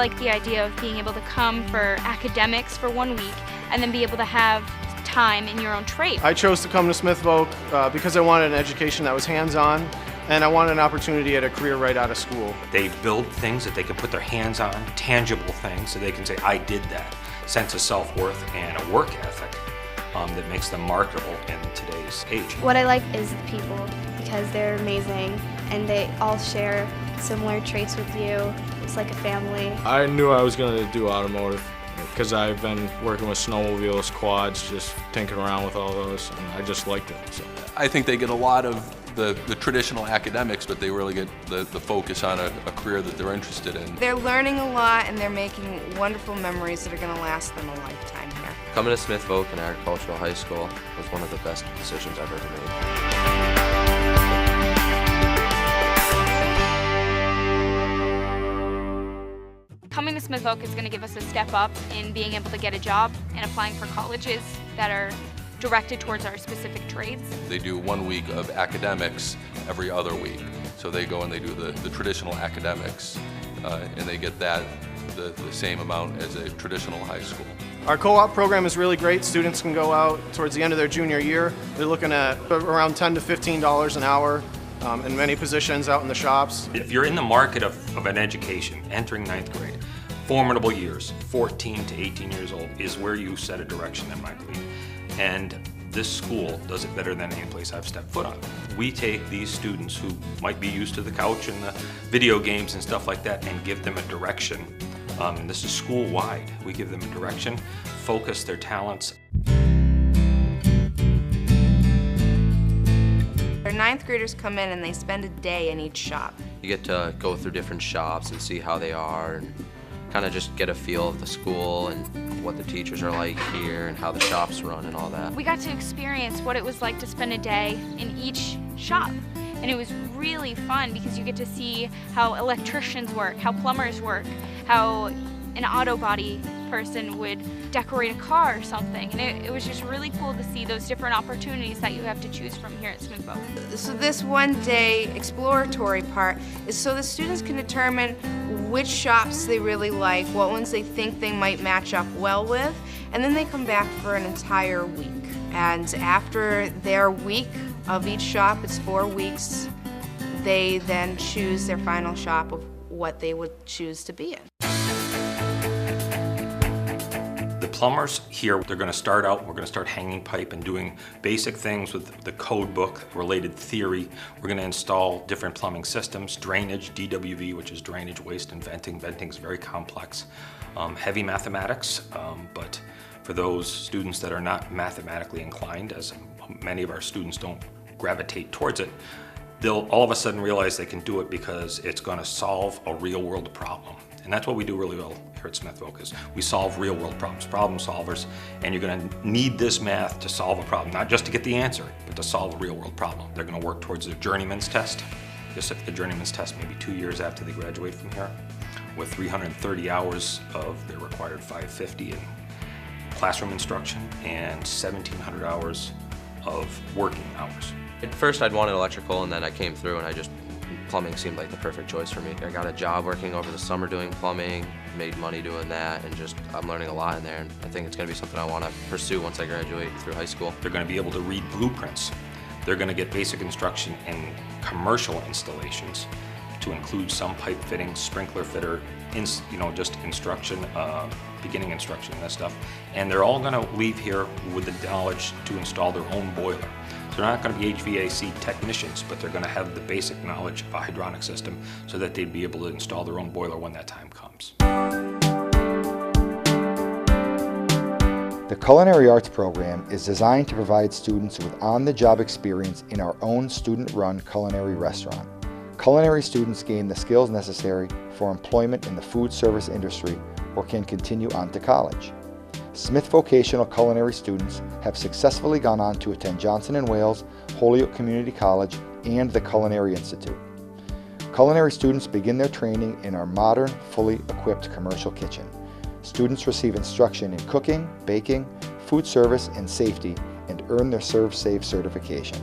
like the idea of being able to come for academics for 1 week and then be able to have time in your own trade. I chose to come to Smith Voc because I wanted an education that was hands-on, and I wanted an opportunity at a career right out of school. They build things that they can put their hands on, tangible things, so they can say, I did that. Sense of self-worth and a work ethic that makes them marketable in today's age. What I like is the people, because they're amazing and they all share similar traits with you. It's like a family. I knew I was going to do automotive because I've been working with snowmobiles, quads, just tinkering around with all those, and I just liked it. So I think they get a lot of the traditional academics, but they really get the focus on a career that they're interested in. They're learning a lot and they're making wonderful memories that are going to last them a lifetime here. Coming to Smith Voc in Agricultural High School was one of the best decisions I've ever made. Coming to Smith Voc is going to give us a step up in being able to get a job and applying for colleges that are directed towards our specific trades. They do 1 week of academics every other week. So they go and they do the traditional academics and they get that the same amount as a traditional high school. Our co-op program is really great. Students can go out towards the end of their junior year. They're looking at around $10 to $15 an hour in many positions out in the shops. If you're in the market of an education, entering 9th grade, formidable years, 14 to 18 years old, is where you set a direction, in my belief. And this school does it better than any place I've stepped foot on. We take these students who might be used to the couch and the video games and stuff like that and give them a direction. And this is school-wide. We give them a direction, focus their talents. Our 9th graders come in and they spend a day in each shop. You get to go through different shops and see how they are and kind of just get a feel of the school and what the teachers are like here and how the shops run and all that. We got to experience what it was like to spend a day in each shop. And it was really fun because you get to see how electricians work, how plumbers work, how an auto body person would decorate a car or something. And it was just really cool to see those different opportunities that you have to choose from here at Smith Voc. So this 1 day exploratory part is so the students can determine which shops they really like, what ones they think they might match up well with, and then they come back for an entire week. And after their week of each shop, it's 4 weeks, they then choose their final shop of what they would choose to be in. The plumbers here, they're going to start out, we're going to start hanging pipe and doing basic things with the code book, related theory. We're going to install different plumbing systems, drainage, DWV, which is drainage, waste, and venting. Venting is very complex. Heavy mathematics, but for those students that are not mathematically inclined, as many of our students don't gravitate towards it, they'll all of a sudden realize they can do it because it's going to solve a real-world problem. And that's what we do really well here at Smith Voc, is we solve real-world problems, problem solvers, and you're going to need this math to solve a problem, not just to get the answer, but to solve a real-world problem. They're going to work towards their journeyman's test. Just at the journeyman's test maybe 2 years after they graduate from here, with 330 hours of their required 550 in classroom instruction and 1,700 hours of working hours. At first I'd wanted electrical, and then I came through and plumbing seemed like the perfect choice for me. I got a job working over the summer doing plumbing, made money doing that, and I'm learning a lot in there, and I think it's going to be something I want to pursue once I graduate through high school. They're going to be able to read blueprints. They're going to get basic instruction in commercial installations to include some pipe fitting, sprinkler fitter, just instruction, beginning instruction and that stuff. And they're all going to leave here with the knowledge to install their own boiler. So they're not going to be HVAC technicians, but they're going to have the basic knowledge of a hydronic system so that they'd be able to install their own boiler when that time comes. The Culinary Arts program is designed to provide students with on-the-job experience in our own student-run culinary restaurant. Culinary students gain the skills necessary for employment in the food service industry or can continue on to college. Smith Vocational Culinary students have successfully gone on to attend Johnson & Wales, Holyoke Community College, and the Culinary Institute. Culinary students begin their training in our modern, fully equipped commercial kitchen. Students receive instruction in cooking, baking, food service, and safety, and earn their ServSafe certification.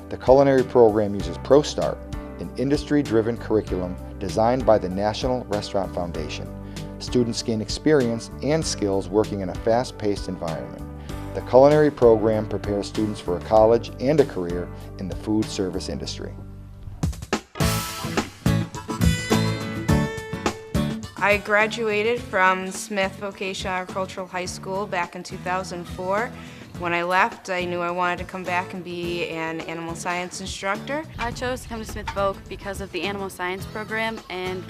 The culinary program uses ProStart, an industry-driven curriculum designed by the National Restaurant Foundation. Students gain experience and skills working in a fast-paced environment. The culinary program prepares students for a college and a career in the food service industry. I graduated from Smith Vocational Agricultural High School back in 2004. When I left, I knew I wanted to come back and be an animal science instructor. I chose to come to Smith Voc because of the animal science program, and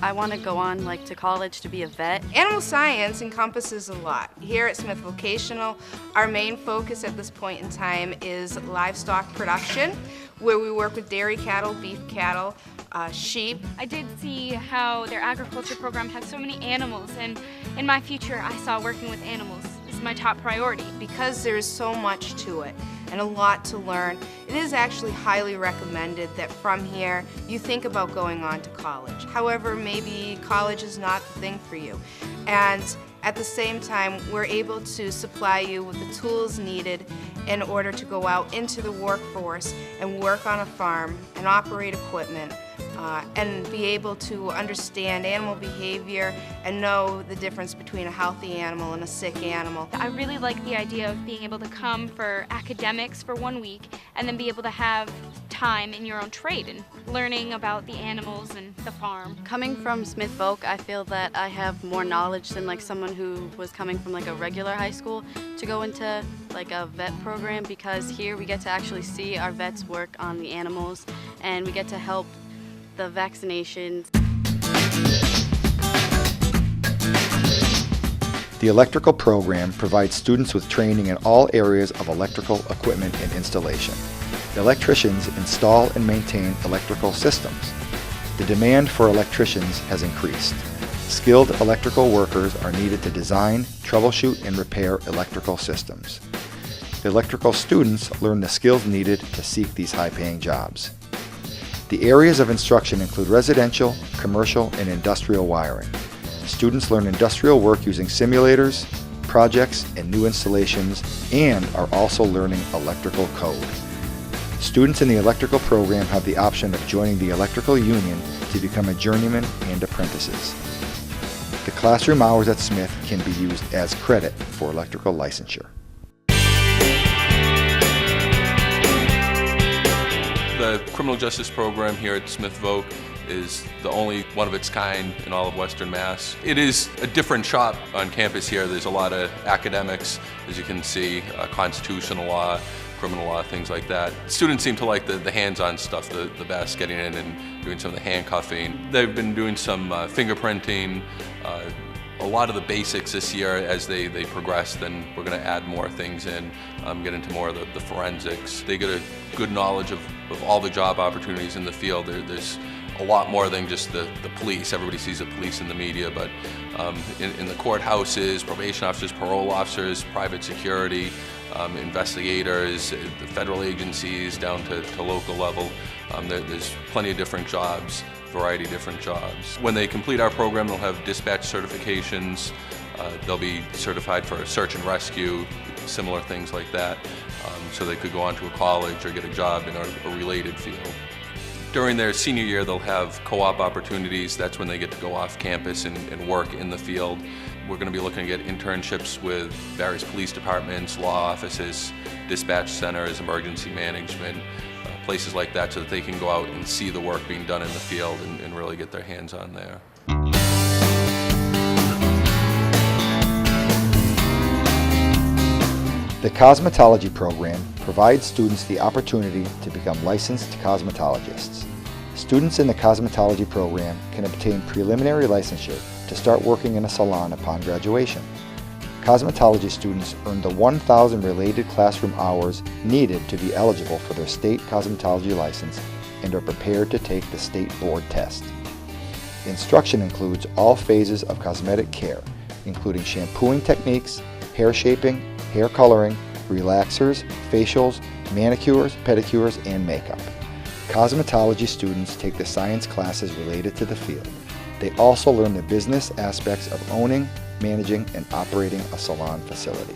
I want to go on to college to be a vet. Animal science encompasses a lot. Here at Smith Vocational, our main focus at this point in time is livestock production, where we work with dairy cattle, beef cattle, sheep. I did see how their agriculture program has so many animals, and in my future I saw working with animals is my top priority. Because there is so much to it and a lot to learn, it is actually highly recommended that from here you think about going on to college. However, maybe college is not the thing for you. And at the same time, we're able to supply you with the tools needed in order to go out into the workforce and work on a farm and operate equipment and be able to understand animal behavior and know the difference between a healthy animal and a sick animal. I really like the idea of being able to come for academics for 1 week and then be able to have time in your own trade and learning about the animals and the farm. Coming from Smith Voc, I feel that I have more knowledge than someone who was coming from a regular high school to go into a vet program, because here we get to actually see our vets work on the animals and we get to help the vaccinations. The electrical program provides students with training in all areas of electrical equipment and installation. Electricians install and maintain electrical systems. The demand for electricians has increased. Skilled electrical workers are needed to design, troubleshoot, and repair electrical systems. The electrical students learn the skills needed to seek these high-paying jobs. The areas of instruction include residential, commercial, and industrial wiring. Students learn industrial work using simulators, projects, and new installations, and are also learning electrical code. Students in the electrical program have the option of joining the electrical union to become a journeyman and apprentices. The classroom hours at Smith can be used as credit for electrical licensure. The criminal justice program here at Smith Voc is the only one of its kind in all of Western Mass. It is a different shop on campus here. There's a lot of academics, as you can see, constitutional law, criminal law, things like that. Students seem to like the hands-on stuff the best, getting in and doing some of the handcuffing. They've been doing some fingerprinting, a lot of the basics this year. As they progress, then we're going to add more things in, get into more of the forensics. They get a good knowledge of all the job opportunities in the field. There's a lot more than just the police. Everybody sees the police in the media, but in the courthouses, probation officers, parole officers, private security, investigators, the federal agencies down to local level, there's plenty of different jobs. Variety of different jobs. When they complete our program, they'll have dispatch certifications. They'll be certified for search and rescue, similar things like that. So they could go on to a college or get a job in a related field. During their senior year, they'll have co-op opportunities. That's when they get to go off campus and work in the field. We're going to be looking at internships with various police departments, law offices, dispatch centers, emergency management, places like that, so that they can go out and see the work being done in the field and really get their hands on there. The cosmetology program provides students the opportunity to become licensed cosmetologists. Students in the cosmetology program can obtain preliminary licensure to start working in a salon upon graduation. Cosmetology students earn the 1,000 related classroom hours needed to be eligible for their state cosmetology license and are prepared to take the state board test. Instruction includes all phases of cosmetic care, including shampooing techniques, hair shaping, hair coloring, relaxers, facials, manicures, pedicures, and makeup. Cosmetology students take the science classes related to the field. They also learn the business aspects of owning, managing, and operating a salon facility.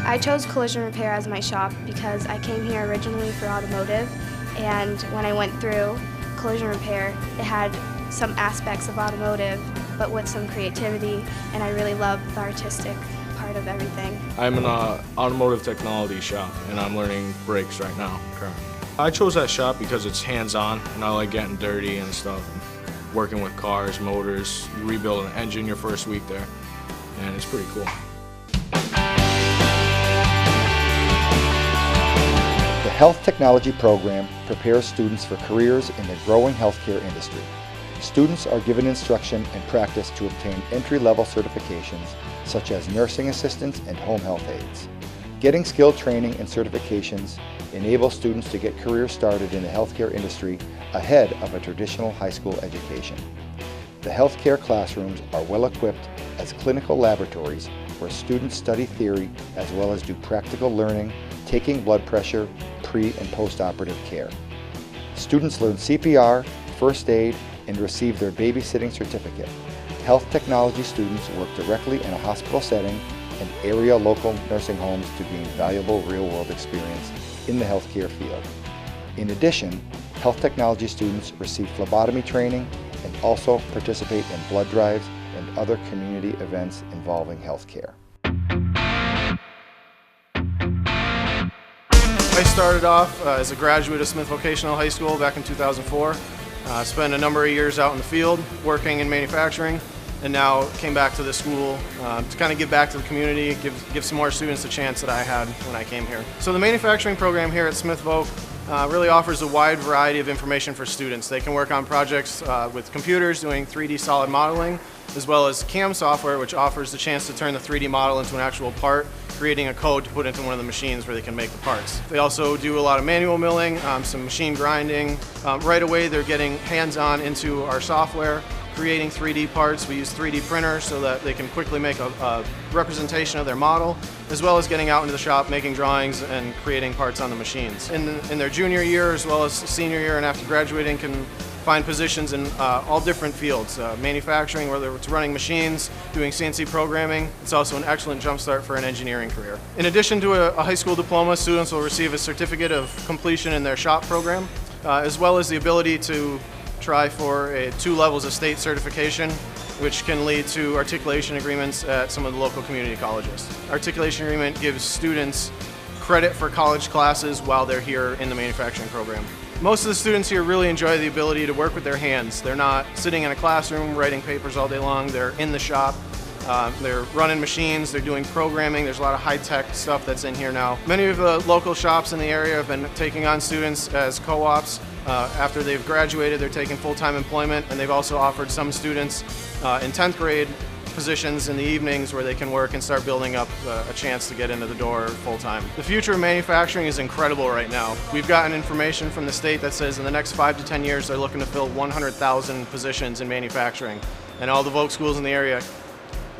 I chose collision repair as my shop because I came here originally for automotive, And when I went through collision repair, it had some aspects of automotive, but with some creativity, and I really love the artistic part of everything. I'm in an automotive technology shop, and I'm learning brakes right now, currently. I chose that shop because it's hands-on, and I like getting dirty and stuff, and working with cars, motors. You rebuild an engine your first week there, and it's pretty cool. The Health Technology program prepares students for careers in the growing healthcare industry. Students are given instruction and practice to obtain entry-level certifications such as nursing assistants and home health aides. Getting skilled training and certifications enable students to get careers started in the healthcare industry ahead of a traditional high school education. The healthcare classrooms are well equipped as clinical laboratories where students study theory as well as do practical learning, taking blood pressure, pre- and post-operative care. Students learn CPR, first aid, and receive their babysitting certificate. Health technology students work directly in a hospital setting and area local nursing homes to gain valuable real-world experience in the healthcare field. In addition, health technology students receive phlebotomy training and also participate in blood drives and other community events involving healthcare. I started off as a graduate of Smith Vocational High School back in 2004. Spent a number of years out in the field working in manufacturing, and now came back to the school to kind of give back to the community, give some more students the chance that I had when I came here. So the manufacturing program here at Smith Voc really offers a wide variety of information for students. They can work on projects with computers doing 3D solid modeling, as well as CAM software, which offers the chance to turn the 3D model into an actual part, creating a code to put into one of the machines where they can make the parts. They also do a lot of manual milling, some machine grinding. Right away they're getting hands-on into our software, creating 3D parts. We use 3D printers so that they can quickly make a representation of their model, as well as getting out into the shop, making drawings and creating parts on the machines. In their junior year as well as senior year and after graduating can find positions in all different fields. Manufacturing, whether it's running machines, doing CNC programming. It's also an excellent jumpstart for an engineering career. In addition to a high school diploma, students will receive a certificate of completion in their shop program, as well as the ability to try for 2 levels of state certification, which can lead to articulation agreements at some of the local community colleges. Articulation agreement gives students credit for college classes while they're here in the manufacturing program. Most of the students here really enjoy the ability to work with their hands. They're not sitting in a classroom writing papers all day long. They're in the shop. They're running machines. They're doing programming. There's a lot of high-tech stuff that's in here now. Many of the local shops in the area have been taking on students as co-ops. After they've graduated, they're taking full-time employment, and they've also offered some students in 10th grade positions in the evenings where they can work and start building up a chance to get into the door full-time. The future of manufacturing is incredible right now. We've gotten information from the state that says in the next 5 to 10 years they're looking to fill 100,000 positions in manufacturing, and all the Voc schools in the area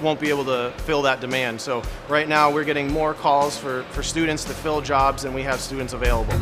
won't be able to fill that demand. So right now we're getting more calls for students to fill jobs than we have students available.